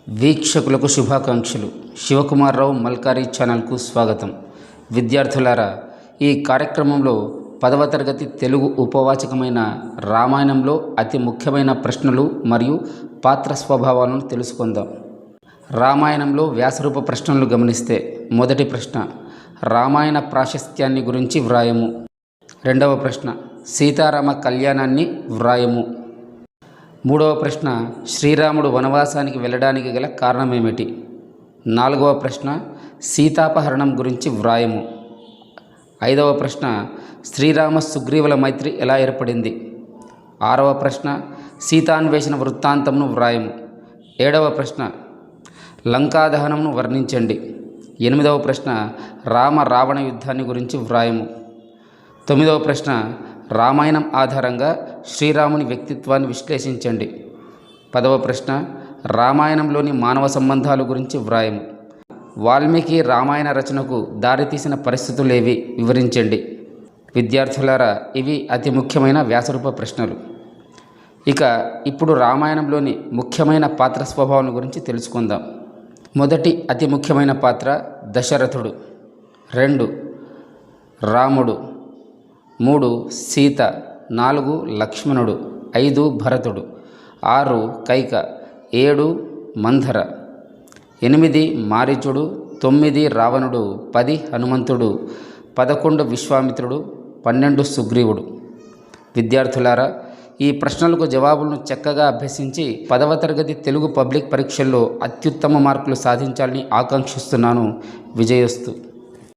వీక్షకులకు శుభాకాంక్షలు. శివకుమార్ రావు మల్కారీ ఛానల్కు స్వాగతం. విద్యార్థులారా, ఈ కార్యక్రమంలో 10వ తరగతి తెలుగు ఉపవాచకమైన రామాయణంలో అతి ముఖ్యమైన ప్రశ్నలు మరియు పాత్ర స్వభావాలను తెలుసుకుందాం. రామాయణంలో వ్యాసరూప ప్రశ్నలు గమనిస్తే, మొదటి ప్రశ్న రామాయణ ప్రాశస్త్యాన్ని గురించి వ్రాయము. రెండవ ప్రశ్న సీతారామ కళ్యాణాన్ని వ్రాయము. మూడవ ప్రశ్న శ్రీరాముడు వనవాసానికి వెళ్ళడానికి గల కారణమేమిటి. నాలుగవ ప్రశ్న సీతాపహరణం గురించి వ్రాయము. ఐదవ ప్రశ్న శ్రీరామ సుగ్రీవుల మైత్రి ఎలా ఏర్పడింది. ఆరవ ప్రశ్న సీతాన్వేషణ వృత్తాంతంను వ్రాయము. ఏడవ ప్రశ్న లంకాదహనంను వర్ణించండి. ఎనిమిదవ ప్రశ్న రామ రావణ యుద్ధాన్ని గురించి వ్రాయము. తొమ్మిదవ ప్రశ్న రామాయణం ఆధారంగా శ్రీరాముని వ్యక్తిత్వాన్ని విశ్లేషించండి. 10వ ప్రశ్న రామాయణంలోని మానవ సంబంధాల గురించి వ్రాయము. వాల్మీకి రామాయణ రచనకు దారితీసిన పరిస్థితులేవి వివరించండి. విద్యార్థులారా, ఇవి అతి ముఖ్యమైన వ్యాసరూప ప్రశ్నలు. ఇప్పుడు రామాయణంలోని ముఖ్యమైన పాత్ర స్వభావం గురించి తెలుసుకుందాం. మొదటి అతి ముఖ్యమైన పాత్ర దశరథుడు. 2 రాముడు. 3 సీత. 4 లక్ష్మణుడు. 5 భరతుడు. 6 కైక. 7 మంధర. 8 మారీచుడు. 9 రావణుడు. 10 హనుమంతుడు. 11 విశ్వామిత్రుడు. 12 సుగ్రీవుడు. విద్యార్థులారా, ఈ ప్రశ్నలకు జవాబులను చక్కగా అభ్యసించి 10వ తరగతి తెలుగు పబ్లిక్ పరీక్షల్లో అత్యుత్తమ మార్కులు సాధించాలని ఆకాంక్షిస్తున్నాను. విజయోస్తు.